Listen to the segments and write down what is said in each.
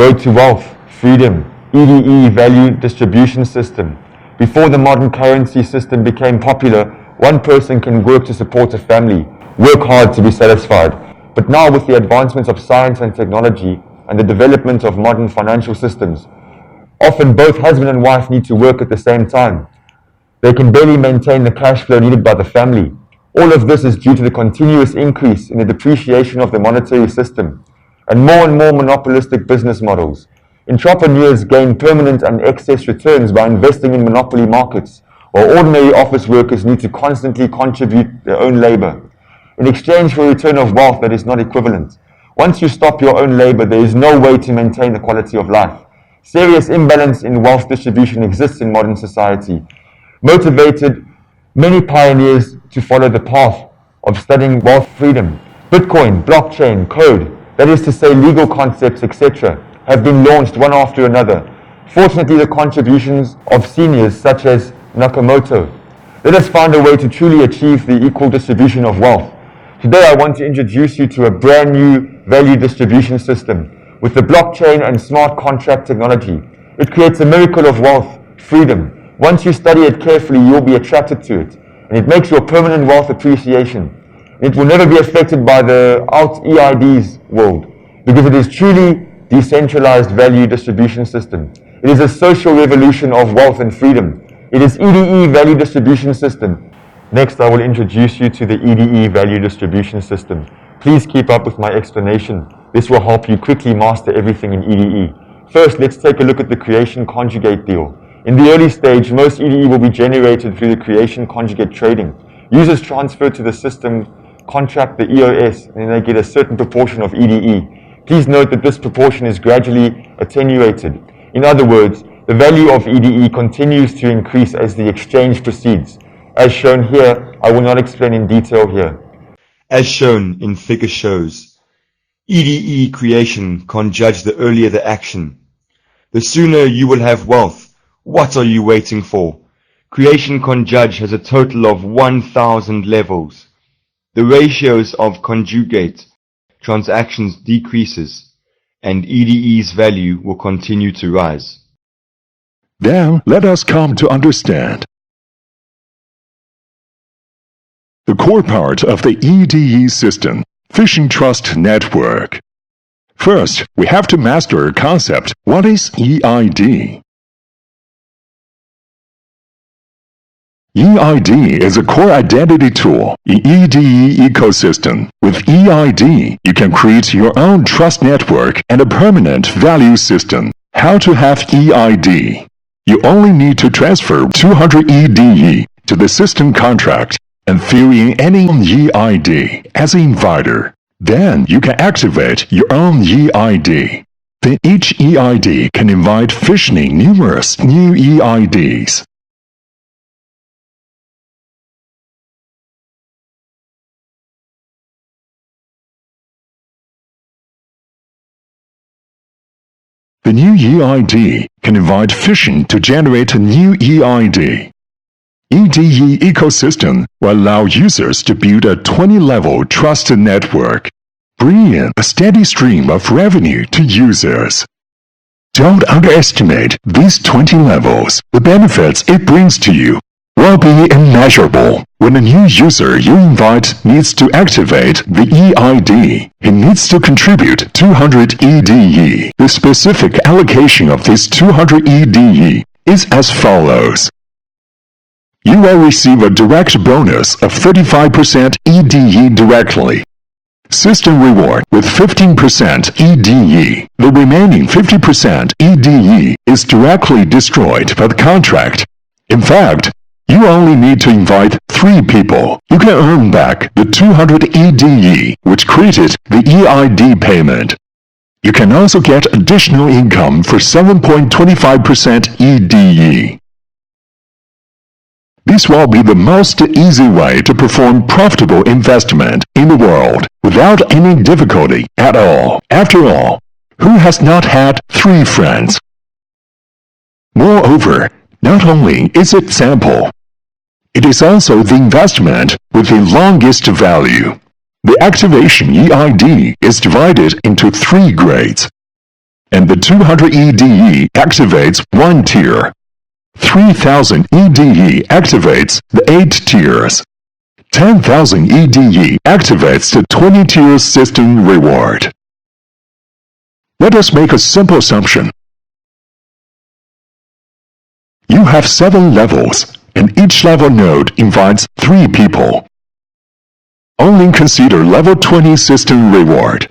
road to wealth, freedom, EDE value distribution system. Before the modern currency system became popular, one person can work to support a family, work hard to be satisfied. But now with the advancements of science and technology and the development of modern financial systems, often both husband and wife need to work at the same time. They can barely maintain the cash flow needed by the family. All of this is due to the continuous increase in the depreciation of the monetary system and more monopolistic business models. Entrepreneurs gain permanent and excess returns by investing in monopoly markets, while ordinary office workers need to constantly contribute their own labor in exchange for a return of wealth that is not equivalent. Once you stop your own labor, there is no way to maintain the quality of life. Serious imbalance in wealth distribution exists in modern society, motivated many pioneers to follow the path of studying wealth freedom. Bitcoin, blockchain, code, that is to say legal concepts, etc., have been launched one after another. Fortunately, the contributions of seniors such as Nakamoto. Let us find a way to truly achieve the equal distribution of wealth. Today I want to introduce you to a brand new value distribution system. With the blockchain and smart contract technology, it creates a miracle of wealth, freedom. Once you study it carefully, you'll be attracted to it, and it makes your permanent wealth appreciation. It will never be affected by the EID's world, because it is truly decentralized value distribution system. It is a social revolution of wealth and freedom. It is EDE value distribution system. Next, I will introduce you to the EDE value distribution system. Please keep up with my explanation. This will help you quickly master everything in EDE. First, let's take a look at the creation conjugate deal. In the early stage, most EDE will be generated through the creation conjugate trading. Users transfer to the system contract the EOS, and then they get a certain proportion of EDE. Please note that this proportion is gradually attenuated. In other words, the value of EDE continues to increase as the exchange proceeds. As shown here, I will not explain in detail here. As shown in figure shows, EDE creation can judge the earlier the action. The sooner you will have wealth, what are you waiting for? Creation can judge has a total of 1,000 levels. The ratios of conjugate transactions decreases, and EDE's value will continue to rise. Then let us come to understand the core part of the EDE system, Fishing Trust Network. First, we have to master a concept. What is EID? EID is a core identity tool in EDE ecosystem. With EID, you can create your own trust network and a permanent value system. How to have EID? You only need to transfer 200 EDE to the system contract and fill in any EID as an inviter. Then you can activate your own EID. Then each EID can invite fissioning numerous new EIDs. The new EID can invite phishing to generate a new EID. EDE ecosystem will allow users to build a 20-level trusted network, bringing in a steady stream of revenue to users. Don't underestimate these 20 levels. The benefits it brings to you will be immeasurable. When a new user you invite needs to activate the EID, he needs to contribute 200 EDE. The specific allocation of this 200 EDE is as follows. You will receive a direct bonus of 35% EDE directly. System reward with 15% EDE. The remaining 50% EDE is directly destroyed by the contract. In fact, you only need to invite 3 people. You can earn back the 200 EDE which created the EID payment. You can also get additional income for 7.25% EDE. This will be the most easy way to perform profitable investment in the world without any difficulty at all. After all, who has not had 3 friends? Moreover, not only is it simple, it is also the investment with the longest value. The activation EID is divided into 3 grades. and the 200 EDE activates 1 tier. 3,000 EDE activates the 8 tiers. 10,000 EDE activates the 20 tiers system reward. Let us make a simple assumption. You have 7 levels, and each level node invites 3 people. Only consider level 20 system reward.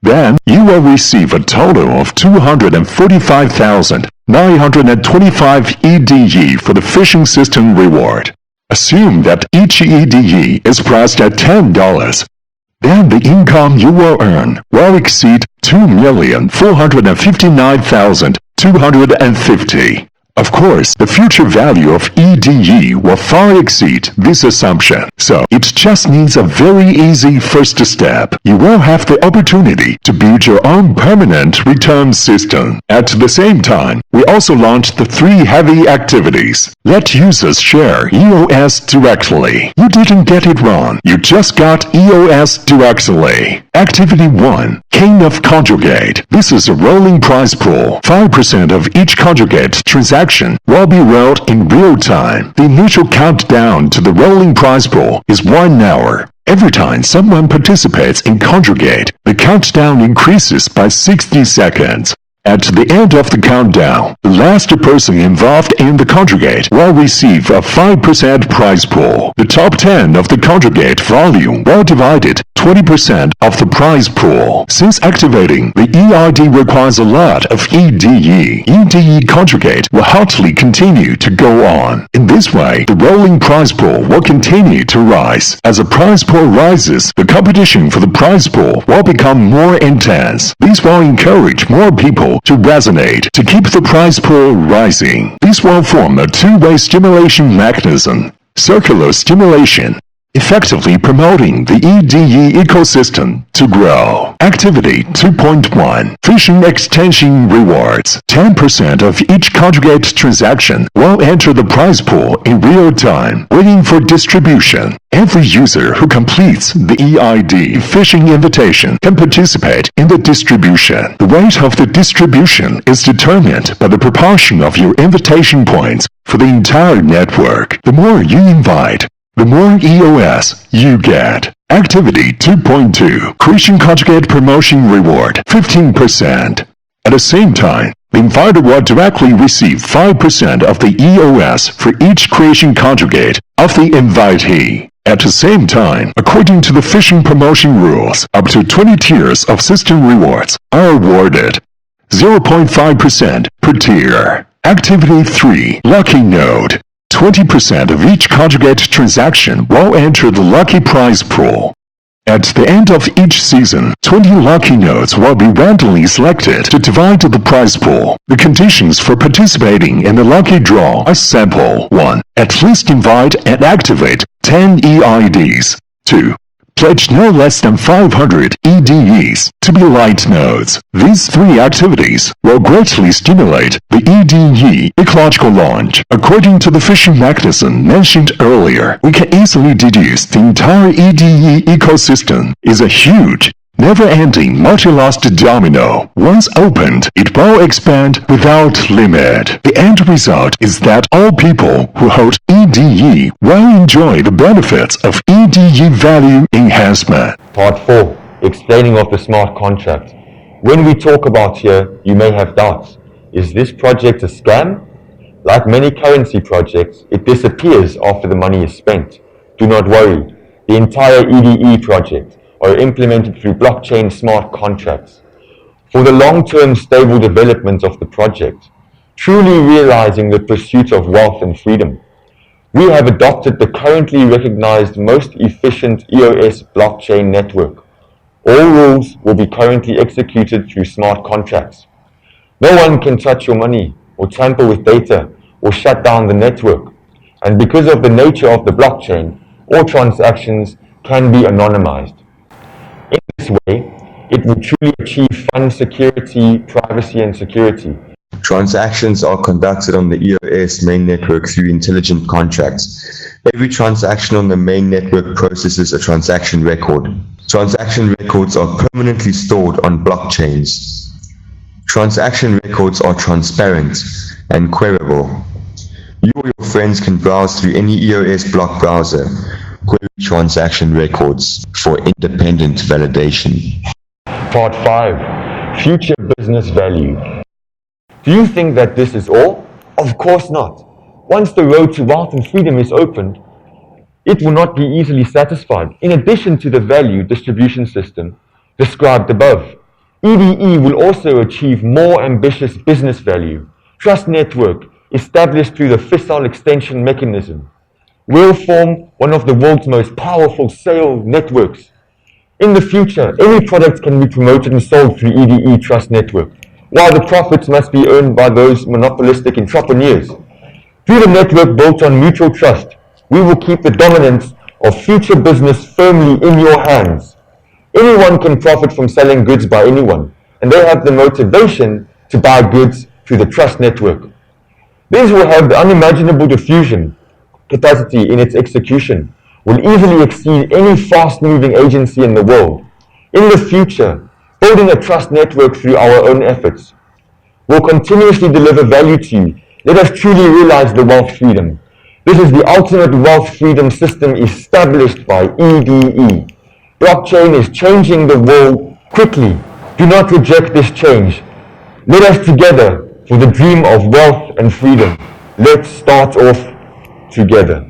Then you will receive a total of 245,925 EDE for the phishing system reward. Assume that each EDE is priced at $10. Then the income you will earn will exceed 2,459,250. Of course, the future value of EDE will far exceed this assumption, so it just needs a very easy first step. You will have the opportunity to build your own permanent return system. At the same time, we also launched the 3 heavy activities. Let users share EOS directly. You didn't get it wrong, you just got EOS directly. Activity 1. King of Conjugate. This is a rolling prize pool. 5% of each conjugate transaction will be rolled in real time. The initial countdown to the rolling prize pool is 1 hour. Every time someone participates in Conjugate, the countdown increases by 60 seconds. At the end of the countdown, the last person involved in the Conjugate will receive a 5% prize pool. The top 10 of the Conjugate volume will divide 20% of the prize pool. Since activating the EID requires a lot of EDE, EDE Conjugate will hotly continue to go on. In this way, the rolling prize pool will continue to rise. As the prize pool rises, the competition for the prize pool will become more intense. This will encourage more people to resonate to keep the prize pool rising. This will form a two-way stimulation mechanism. Circular stimulation, effectively promoting the EDE ecosystem to grow. Activity 2.1. Phishing Extension Rewards. 10% of each conjugate transaction will enter the prize pool in real time, waiting for distribution. Every user who completes the EID phishing invitation can participate in the distribution. The weight of the distribution is determined by the proportion of your invitation points for the entire network. The more you invite, the more EOS you get. Activity 2.2. Creation Conjugate Promotion Reward 15%. At the same time, the inviter will directly receive 5% of the EOS for each creation conjugate of the invitee. At the same time, according to the phishing promotion rules, up to 20 tiers of system rewards are awarded. 0.5% per tier. Activity 3. Lucky Node. 20% of each conjugate transaction will enter the lucky prize pool. At the end of each season, 20 lucky nodes will be randomly selected to divide the prize pool. The conditions for participating in the lucky draw are simple. 1. At least invite and activate 10 EIDs. 2. Pledge no less than 500 EDEs to be light nodes. These 3 activities will greatly stimulate the EDE ecological launch. According to the phishing mechanism mentioned earlier, we can easily deduce the entire EDE ecosystem is a huge, never-ending multi-lost domino. Once opened, it will expand without limit. The end result is that all people who hold EDE will enjoy the benefits of EDE value enhancement. Part 4. Explaining of the smart contract. When we talk about here, you may have doubts. Is this project a scam? Like many currency projects, it disappears after the money is spent. Do not worry. The entire EDE project are implemented through blockchain smart contracts. For the long-term stable development of the project, truly realizing the pursuit of wealth and freedom, we have adopted the currently recognized most efficient EOS blockchain network. All rules will be currently executed through smart contracts. No one can touch your money or tamper with data or shut down the network. And because of the nature of the blockchain, all transactions can be anonymized. In this way, it will truly achieve fund security, privacy, and security. Transactions are conducted on the EOS main network through intelligent contracts. Every transaction on the main network processes a transaction record. Transaction records are permanently stored on blockchains. Transaction records are transparent and queryable. You or your friends can browse through any EOS block browser, query transaction records for independent validation. Part 5. Future business value. Do you think that this is all? Of course not. Once the road to wealth and freedom is opened, it will not be easily satisfied. In addition to the value distribution system described above, EDE will also achieve more ambitious business value. Trust network, established through the fissile extension mechanism, will form one of the world's most powerful sale networks. In the future, any products can be promoted and sold through EDE Trust Network, while the profits must be earned by those monopolistic entrepreneurs. Through the network built on mutual trust, we will keep the dominance of future business firmly in your hands. Anyone can profit from selling goods by anyone, and they have the motivation to buy goods through the trust network. These will have the unimaginable diffusion capacity in its execution, will easily exceed any fast-moving agency in the world. In the future, building a trust network through our own efforts will continuously deliver value to you. Let us truly realize the wealth freedom. This is the ultimate wealth freedom system established by EDE. Blockchain is changing the world quickly. Do not reject this change. Let us together for the dream of wealth and freedom. Let's start off together.